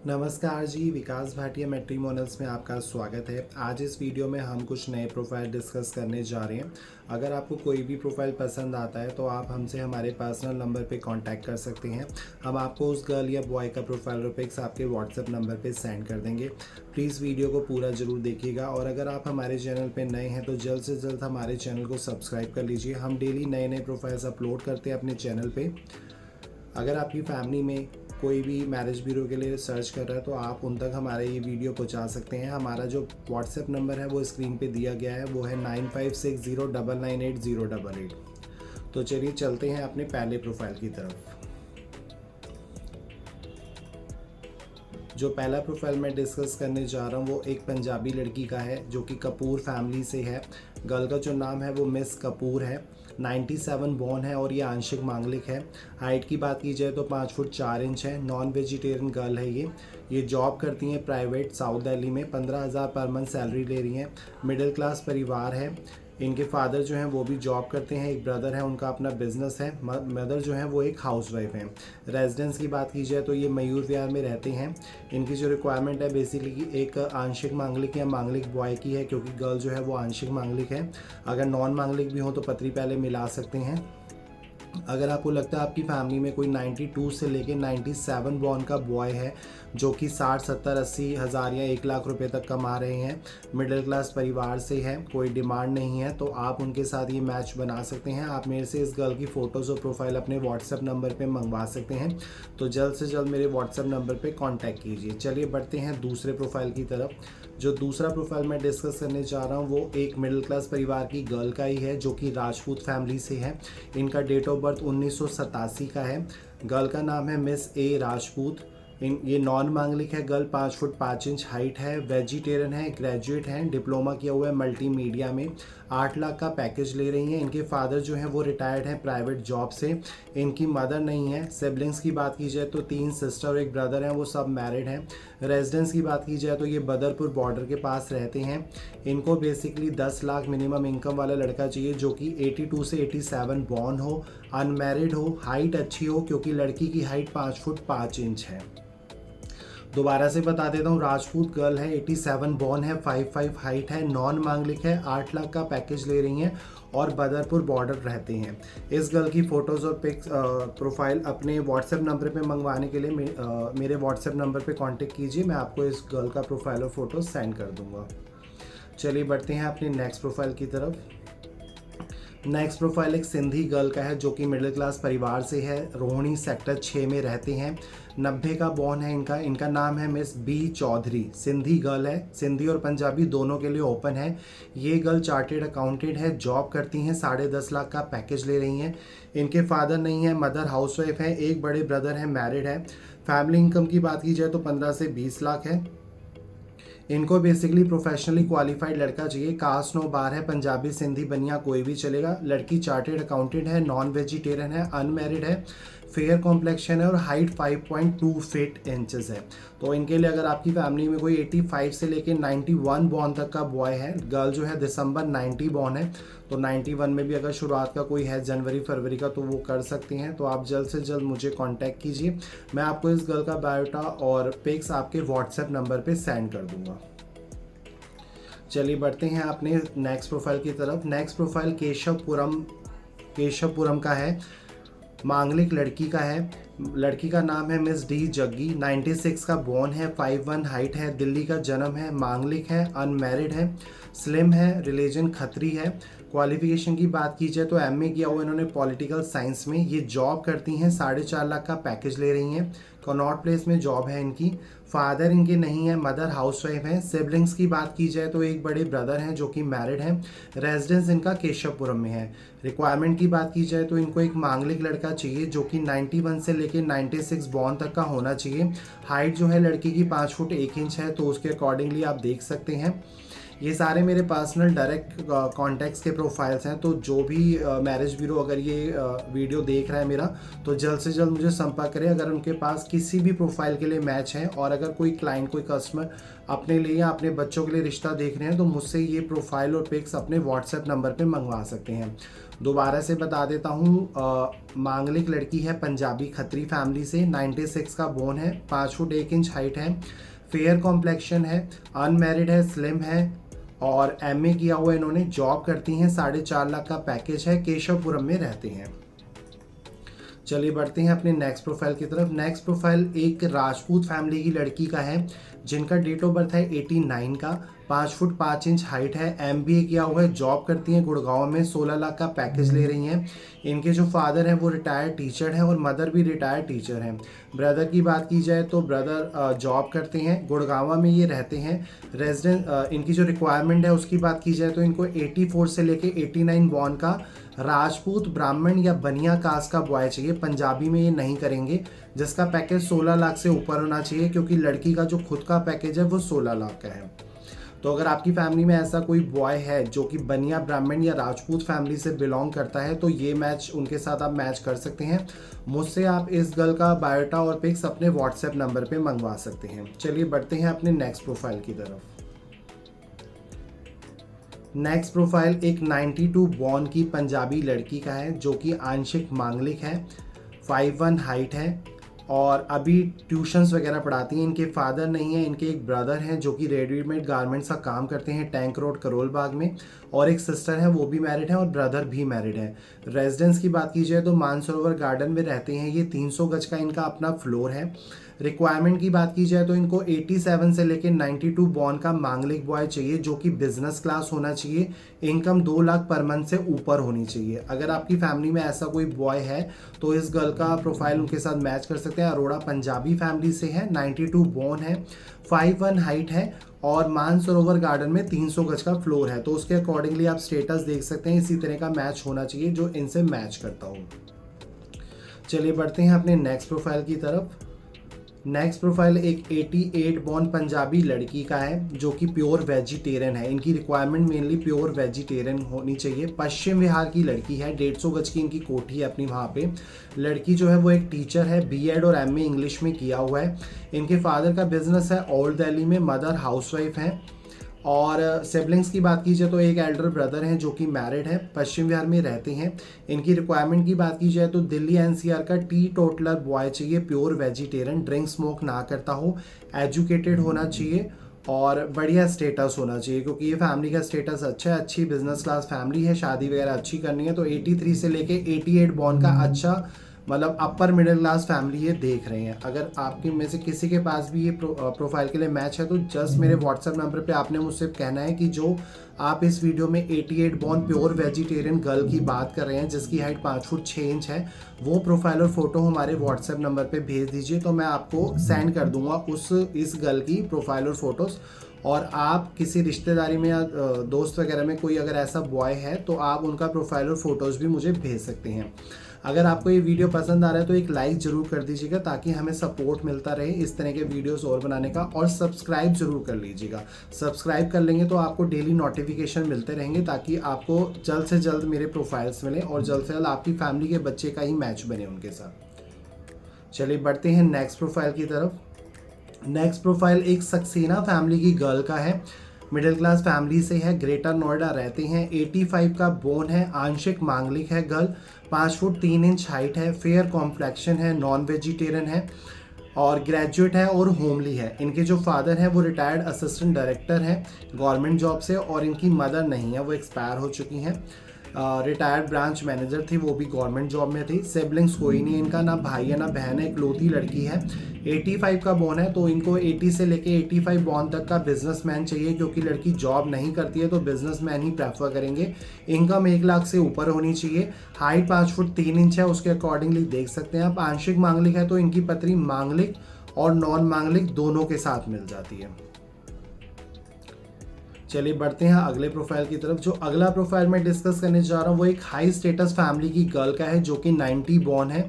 नमस्कार जी, विकास भाटिया मैट्रिमोनियल्स में आपका स्वागत है। आज इस वीडियो में हम कुछ नए प्रोफाइल डिस्कस करने जा रहे हैं। अगर आपको कोई भी प्रोफाइल पसंद आता है तो आप हमसे हमारे पर्सनल नंबर पे कांटेक्ट कर सकते हैं। हम आपको उस गर्ल या बॉय का प्रोफाइल और पिक्स आपके व्हाट्सएप नंबर पे सेंड कर देंगे। प्लीज़ वीडियो को पूरा ज़रूर देखिएगा और अगर आप हमारे चैनल पर नए हैं तो जल्द से जल्द हमारे चैनल को सब्सक्राइब कर लीजिए। हम डेली नए नए प्रोफाइल्स अपलोड करते हैं अपने चैनल पर। अगर आपकी फैमिली में कोई भी मैरिज ब्यूरो के लिए सर्च कर रहा है तो आप उन तक हमारा ये वीडियो पहुंचा सकते हैं। हमारा जो व्हाट्सएप नंबर है वो स्क्रीन पे दिया गया है, वो है 9560998088। तो चलिए चलते हैं अपने पहले प्रोफाइल की तरफ। जो पहला प्रोफाइल मैं डिस्कस करने जा रहा हूँ वो एक पंजाबी लड़की का है जो कि कपूर फैमिली से है। गर्ल का जो नाम है वो मिस कपूर है। 97 बॉर्न है और ये आंशिक मांगलिक है। हाइट की बात की जाए तो 5 फुट 4 इंच है। नॉन वेजिटेरियन गर्ल है ये जॉब करती हैं प्राइवेट साउथ दिल्ली में। 15,000 पर मंथ सैलरी ले रही हैं। मिडिल क्लास परिवार है। इनके फादर जो हैं वो भी जॉब करते हैं। एक ब्रदर है, उनका अपना बिजनेस है। मदर जो है वो एक हाउसवाइफ है। रेजिडेंस की बात की जाए तो ये मयूर विहार में रहते हैं। इनकी जो रिक्वायरमेंट है बेसिकली एक आंशिक मांगलिक या मांगलिक बॉय की है, क्योंकि गर्ल जो है वो आंशिक मांगलिक है। अगर नॉन मांगलिक भी हो तो पत्री पहले मिला सकते हैं। अगर आपको लगता है आपकी फैमिली में कोई 92 से लेके 97 बॉर्न का बॉय है जो कि 60, 70, 80 हज़ार या 1 लाख रुपए तक कमा रहे हैं, मिडिल क्लास परिवार से है, कोई डिमांड नहीं है, तो आप उनके साथ ये मैच बना सकते हैं। आप मेरे से इस गर्ल की फ़ोटोज़ और प्रोफाइल अपने व्हाट्सएप नंबर पे मंगवा सकते हैं। तो जल्द से जल्द मेरे व्हाट्सएप नंबर पे कांटेक्ट कीजिए। चलिए बढ़ते हैं दूसरे प्रोफाइल की तरफ। जो दूसरा प्रोफाइल मैं डिस्कस करने जा रहा हूँ वो एक मिडिल क्लास परिवार की गर्ल का ही है जो कि राजपूत फैमिली से है। इनका डेट ऑफ बर्थ 1987 का है। गर्ल का नाम है मिस ए राजपूत। ये नॉन मांगलिक है। गर्ल 5 फुट 5 इंच हाइट है। वेजिटेरियन है। ग्रेजुएट हैं। डिप्लोमा किया हुआ है मल्टीमीडिया में। 8 लाख का पैकेज ले रही हैं। इनके फादर जो हैं वो रिटायर्ड हैं प्राइवेट जॉब से। इनकी मदर नहीं है। सिबलिंग्स की बात की जाए तो 3 सिस्टर और एक ब्रदर हैं, वो सब मैरिड हैं। रेजिडेंस की बात की जाए तो ये बदरपुर बॉर्डर के पास रहते हैं। इनको बेसिकली 10 लाख मिनिमम इनकम वाला लड़का चाहिए जो कि 82 से 87 बॉर्न हो, अनमैरिड हो, हाइट अच्छी हो, क्योंकि लड़की की हाइट 5 फुट 5 इंच है। दोबारा से बता देता हूँ, राजपूत गर्ल है, 87 बॉर्न है, 5'5" हाइट है, नॉन मांगलिक है, 8 लाख का पैकेज ले रही हैं और बदरपुर बॉर्डर रहते हैं। इस गर्ल की फ़ोटोज़ और पिक्स प्रोफाइल अपने व्हाट्सएप नंबर पे मंगवाने के लिए मेरे व्हाट्सएप नंबर पे कांटेक्ट कीजिए। मैं आपको इस गर्ल का प्रोफाइल और फ़ोटो सेंड कर दूँगा। चलिए बढ़ते हैं अपने नेक्स्ट प्रोफाइल की तरफ। नेक्स्ट प्रोफाइल एक सिंधी गर्ल का है जो कि मिडिल क्लास परिवार से है। रोहिणी सेक्टर 6 में रहते हैं। 90 का बॉर्न है इनका नाम है Miss B Chaudhary. Sindhi girl है। सिंधी और पंजाबी दोनों के लिए ओपन है। ये गर्ल चार्टेड अकाउंटेंट है, जॉब करती हैं, 10.5 लाख का पैकेज ले रही हैं। इनके फादर नहीं है, मदर हाउसवाइफ है। एक बड़े ब्रदर है, मैरिड है। फैमिली इनकम की बात की जाए तो 15 से 20 लाख है। इनको बेसिकली प्रोफेशनली क्वालिफाइड लड़का चाहिए। कास्ट नो बार है, पंजाबी सिंधी बनिया कोई भी चलेगा। लड़की चार्टेड अकाउंटेंट है, नॉन वेजिटेरियन है, अनमैरिड है, फेयर कॉम्प्लेक्शन है और हाइट 5.2 फीट इंचेस है। तो इनके लिए अगर आपकी फैमिली में कोई 85 से लेकर 91 बॉर्न तक का बॉय है, गर्ल जो है दिसंबर 90 बॉर्न है, तो 91 में भी अगर शुरुआत का कोई है जनवरी फरवरी का तो वो कर सकते हैं। तो आप जल्द से जल्द मुझे कांटेक्ट कीजिए। मैं आपको इस गर्ल का बायोटा और पिक्स आपके व्हाट्सएप नंबर पे सेंड कर दूंगा। चलिए बढ़ते हैं अपने नेक्स्ट प्रोफाइल की तरफ। नेक्स्ट प्रोफाइल केशवपुरम का है। मांगलिक लड़की का है। लड़की का नाम है मिस डी जग्गी। 96 का बॉर्न है, 5'1" हाइट है, दिल्ली का जन्म है, मांगलिक है, अनमैरिड है, स्लिम है, रिलीजन खत्री है। क्वालिफिकेशन की बात की जाए तो एमए किया हुआ इन्होंने पॉलिटिकल साइंस में। ये जॉब करती हैं, 4.5 लाख का पैकेज ले रही हैं। कनॉट प्लेस में जॉब है इनकी। फादर इनके नहीं है, मदर हाउसवाइफ है। सिबलिंग्स की बात की जाए तो एक बड़े ब्रदर हैं जो कि मैरिड हैं। रेजिडेंस इनका केशवपुरम में है। रिक्वायरमेंट की बात की जाए तो इनको एक मांगलिक लड़का चाहिए जो कि 91 से लेके 96 बॉर्न तक का होना चाहिए। हाइट जो है लड़की की 5 फुट 1 इंच है, तो उसके अकॉर्डिंगली आप देख सकते हैं। ये सारे मेरे पर्सनल डायरेक्ट कॉन्टैक्ट्स के प्रोफाइल्स हैं, तो जो भी मैरिज ब्यूरो अगर ये वीडियो देख रहा है मेरा, तो जल्द से जल्द मुझे संपर्क करें अगर उनके पास किसी भी प्रोफाइल के लिए मैच है। और अगर कोई क्लाइंट, कोई कस्टमर अपने लिए या अपने बच्चों के लिए रिश्ता देख रहे हैं तो मुझसे ये प्रोफाइल और पिक्स अपने व्हाट्सएप नंबर पे मंगवा सकते हैं। दोबारा से बता देता हूँ, मांगलिक लड़की है, पंजाबी खत्री फैमिली से, 96 का बोन है, 5 फुट 1 इंच हाइट है, फेयर कॉम्प्लेक्शन है, अनमैरिड है, स्लिम है और एमए किया हुआ इन्होंने, जॉब करती हैं, 4.5 लाख का पैकेज है, केशवपुरम में रहते हैं। चलिए बढ़ते हैं अपने नेक्स्ट प्रोफाइल की तरफ। नेक्स्ट प्रोफाइल एक राजपूत फैमिली की लड़की का है जिनका डेट ऑफ बर्थ है 89 का, 5 फुट 5 इंच हाइट है, एमबीए किया हुआ है, जॉब करती हैं गुड़गांव में, 16 लाख का पैकेज ले रही हैं। इनके जो फादर हैं वो रिटायर्ड टीचर हैं और मदर भी रिटायर्ड टीचर हैं। ब्रदर की बात की जाए तो ब्रदर जॉब करते हैं, गुड़गांव में ये रहते हैं। रेजिडेंट इनकी जो रिक्वायरमेंट है उसकी बात की जाए तो इनको 84 से लेके 89 बॉर्न का राजपूत, ब्राह्मण या बनिया कास्ट का बॉय चाहिए। पंजाबी में ये नहीं करेंगे, जिसका पैकेज 16 लाख से ऊपर होना चाहिए, क्योंकि लड़की का जो खुद का पैकेज है वो 16 लाख का है। तो अगर आपकी फैमिली में ऐसा कोई बॉय है जो कि बनिया, ब्राह्मण या राजपूत फैमिली से बिलोंग करता है तो ये मैच, उनके साथ आप मैच कर सकते हैं। मुझसे आप इस गर्ल का बायोटा और पिक्स अपने व्हाट्सएप नंबर पे मंगवा सकते हैं। चलिए बढ़ते हैं अपने नेक्स्ट प्रोफाइल की तरफ। नेक्स्ट प्रोफाइल एक 92 बॉर्न की पंजाबी लड़की का है जो कि आंशिक मांगलिक है, 5'1" हाइट है और अभी ट्यूशन्स वगैरह पढ़ाती हैं। इनके फादर नहीं है, इनके एक ब्रदर हैं जो कि रेडीमेड गारमेंट्स का काम करते हैं टैंक रोड करोल बाग में, और एक सिस्टर है वो भी मैरिड है और ब्रदर भी मैरिड है। रेजिडेंस की बात की जाए तो मानसरोवर गार्डन में रहते हैं ये, 300 गज का इनका अपना फ्लोर है। रिक्वायरमेंट की बात की जाए तो इनको 87 से लेकर 92 बॉर्न का मांगलिक बॉय चाहिए जो कि बिजनेस क्लास होना चाहिए, इनकम 2 लाख पर मंथ से ऊपर होनी चाहिए। अगर आपकी फैमिली में ऐसा कोई बॉय है तो इस गर्ल का प्रोफाइल उनके साथ मैच कर सकते हैं। अरोड़ा पंजाबी फैमिली से है, 92 बॉर्न है, 5'1" हाइट है और मानसरोवर गार्डन में 300 गज का फ्लोर है। तो उसके अकॉर्डिंगली आप स्टेटस देख सकते हैं, इसी तरह का मैच होना चाहिए जो इनसे मैच करता हो। चलिए बढ़ते हैं अपने नेक्स्ट प्रोफाइल की तरफ। नेक्स्ट प्रोफाइल एक 88 बॉर्न पंजाबी लड़की का है जो कि प्योर वेजिटेरियन है। इनकी रिक्वायरमेंट मेनली प्योर वेजिटेरियन होनी चाहिए। पश्चिम बिहार की लड़की है, 150 गज की इनकी कोठी है अपनी वहाँ पे। लड़की जो है वो एक टीचर है, बीएड और एमए इंग्लिश में किया हुआ है। इनके फादर का बिजनेस है ओल्ड दिल्ली में, मदर हाउसवाइफ हैं। और सिबलिंग्स की बात की जाए तो एक एल्डर ब्रदर हैं जो कि मैरिड है, पश्चिम बिहार में रहते हैं। इनकी रिक्वायरमेंट की बात की जाए तो दिल्ली एनसीआर का टी टोटलर बॉय चाहिए, प्योर वेजिटेरियन, ड्रिंक स्मोक ना करता हो, एजुकेटेड होना चाहिए और बढ़िया स्टेटस होना चाहिए, क्योंकि ये फैमिली का स्टेटस अच्छा है, अच्छी बिजनेस क्लास फैमिली है, शादी वगैरह अच्छी करनी है। तो 83 से लेके 88 बॉर्न का अच्छा, मतलब अपर मिडिल क्लास फैमिली ये देख रहे हैं। अगर आपके में से किसी के पास भी ये प्रोफाइल के लिए मैच है तो जस्ट मेरे व्हाट्सएप नंबर पे आपने मुझसे कहना है कि जो आप इस वीडियो में 88 बॉर्न प्योर वेजिटेरियन गर्ल की बात कर रहे हैं जिसकी हाइट 5 फुट 6 इंच है, वो प्रोफाइल और फोटो हमारे व्हाट्सएप नंबर पे भेज दीजिए, तो मैं आपको सेंड कर दूंगा इस गर्ल की प्रोफाइल और फोटोज़। और आप किसी रिश्तेदारी में या दोस्त वगैरह में कोई अगर ऐसा बॉय है तो आप उनका प्रोफाइल और फोटोज़ भी मुझे भेज सकते हैं। अगर आपको ये वीडियो पसंद आ रहा है तो एक लाइक ज़रूर कर दीजिएगा ताकि हमें सपोर्ट मिलता रहे इस तरह के वीडियोस और बनाने का, और सब्सक्राइब ज़रूर कर लीजिएगा। सब्सक्राइब कर लेंगे तो आपको डेली नोटिफिकेशन मिलते रहेंगे ताकि आपको जल्द से जल्द मेरे प्रोफाइल्स मिले और जल्द से जल्द आपकी फैमिली के बच्चे का ही मैच बने उनके साथ। चलिए बढ़ते हैं नेक्स्ट प्रोफाइल की तरफ। नेक्स्ट प्रोफाइल एक सक्सेना फैमिली की गर्ल का है, मिडिल क्लास फैमिली से है, ग्रेटर नोएडा रहते हैं, 85 का बोन है, आंशिक मांगलिक है गर्ल, 5 फुट 3 इंच हाइट है, फेयर कॉम्प्लेक्शन है, नॉन वेजिटेरियन है और ग्रेजुएट है और होमली है। इनके जो फादर हैं वो रिटायर्ड असिस्टेंट डायरेक्टर हैं गवर्नमेंट जॉब से, और इनकी मदर नहीं है, वो एक्सपायर हो चुकी हैं। रिटायर्ड ब्रांच मैनेजर थी, वो भी गवर्नमेंट जॉब में थी। सिबलिंग्स कोई नहीं है इनका, ना भाई है ना बहन है, इकलौती लड़की है। 85 का बॉर्न है, तो इनको 80 से लेके 85 बॉर्न तक का बिजनेसमैन चाहिए, क्योंकि लड़की जॉब नहीं करती है तो बिजनेसमैन ही प्रेफर करेंगे। इनकम 1 लाख से ऊपर होनी चाहिए। हाइट 5 फुट 3 इंच है, उसके अकॉर्डिंगली देख सकते हैं आप। आंशिक मांगलिक है तो इनकी पत्री मांगलिक और नॉन मांगलिक दोनों के साथ मिल जाती है। चलिए बढ़ते हैं अगले प्रोफाइल की तरफ। जो अगला प्रोफाइल मैं डिस्कस करने जा रहा हूँ वो एक हाई स्टेटस फैमिली की गर्ल का है जो कि 90 बॉर्न है,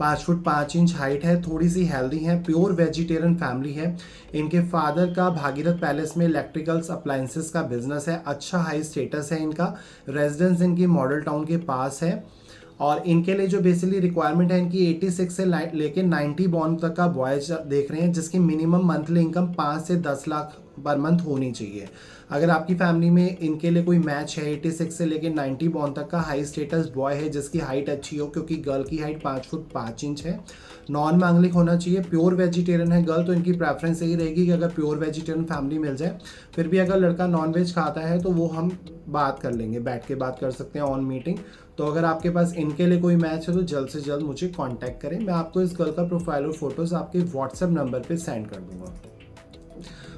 5 फुट 5 इंच हाइट है, थोड़ी सी हेल्दी है, प्योर वेजिटेरियन फैमिली है। इनके फादर का भागीरथ पैलेस में इलेक्ट्रिकल्स अप्लायंसेस का बिजनेस है, अच्छा हाई स्टेटस है इनका। रेजिडेंस इनकी मॉडल टाउन के पास है। और इनके लिए जो बेसिकली रिक्वायरमेंट है इनकी 86 से लेके 90 बॉर्न तक का बॉयज देख रहे हैं, जिसकी मिनिमम मंथली इनकम 5 से 10 लाख पर मंथ होनी चाहिए। अगर आपकी फैमिली में इनके लिए कोई मैच है, 86 से लेके 90 बॉर्न तक का हाई स्टेटस बॉय है जिसकी हाइट अच्छी हो, क्योंकि गर्ल की हाइट 5 फुट 5 इंच है, नॉन मांगलिक होना चाहिए, प्योर वेजिटेरियन है गर्ल, तो इनकी प्रेफरेंस यही रहेगी कि अगर प्योर वेजिटेरियन फैमिली मिल जाए। फिर भी अगर लड़का नॉन वेज खाता है तो वो हम बात कर लेंगे, बैठ के बात कर सकते हैं ऑन मीटिंग। तो अगर आपके पास इनके लिए कोई मैच है तो जल्द से जल्द मुझे कांटेक्ट करें। मैं आपको इस गर्ल का प्रोफाइल और फोटोज़ आपके व्हाट्सएप नंबर पे सेंड कर दूंगा।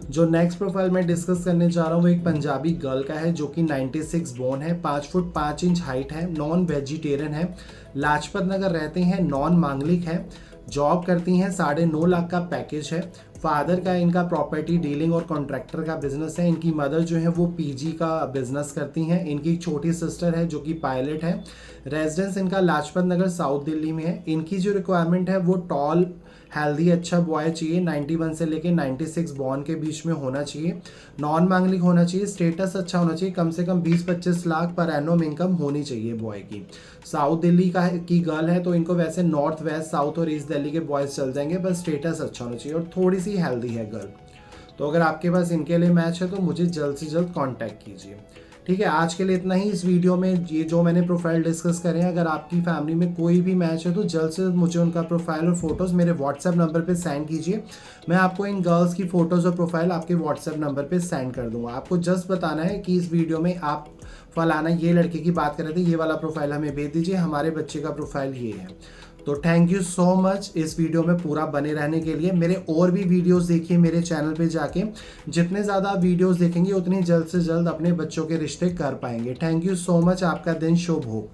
जो नेक्स्ट प्रोफाइल मैं डिस्कस करने जा रहा हूँ वो एक पंजाबी गर्ल का है जो कि 96 बोर्न है, 5 फुट 5 इंच हाइट है, नॉन वेजिटेरियन है, लाजपत नगर रहते हैं, नॉन मांगलिक है, जॉब करती हैं, 9.5 लाख का पैकेज है। फादर का इनका प्रॉपर्टी डीलिंग और कॉन्ट्रैक्टर का बिजनेस है। इनकी मदर जो है वो पीजी का बिजनेस करती हैं। इनकी एक छोटी सिस्टर है जो कि पायलट है। रेजिडेंस इनका लाजपत नगर साउथ दिल्ली में है। इनकी जो रिक्वायरमेंट है वो टॉल हेल्दी अच्छा बॉय चाहिए, 91 से लेके 96 बॉर्न के बीच में होना चाहिए, नॉन मांगलिक होना चाहिए, स्टेटस अच्छा होना चाहिए, कम से कम 20-25 लाख पर एनम इनकम होनी चाहिए बॉय की। साउथ दिल्ली की गर्ल है तो इनको वैसे नॉर्थ वेस्ट साउथ और ईस्ट दिल्ली के बॉयज चल जाएंगे, बस स्टेटस अच्छा होना चाहिए और थोड़ी सी हेल्दी है गर्ल। तो अगर आपके पास इनके लिए मैच है तो मुझे जल्द से जल्द कॉन्टैक्ट कीजिए। ठीक है, आज के लिए इतना ही। इस वीडियो में ये जो मैंने प्रोफाइल डिस्कस करे हैं, अगर आपकी फैमिली में कोई भी मैच है तो जल्द से जल्द मुझे उनका प्रोफाइल और फोटोज़ मेरे व्हाट्सएप नंबर पे सेंड कीजिए। मैं आपको इन गर्ल्स की फ़ोटोज़ और प्रोफाइल आपके व्हाट्सएप नंबर पे सेंड कर दूंगा। आपको जस्ट बताना है कि इस वीडियो में आप फलाना ये लड़के की बात कर रहे थे, ये वाला प्रोफाइल हमें भेज दीजिए, हमारे बच्चे का प्रोफाइल ये है। तो थैंक यू सो मच इस वीडियो में पूरा बने रहने के लिए। मेरे और भी वीडियोस देखिए मेरे चैनल पे जाके, जितने ज़्यादा वीडियोस देखेंगे उतनी जल्द से जल्द अपने बच्चों के रिश्ते कर पाएंगे। थैंक यू सो मच, आपका दिन शुभ हो।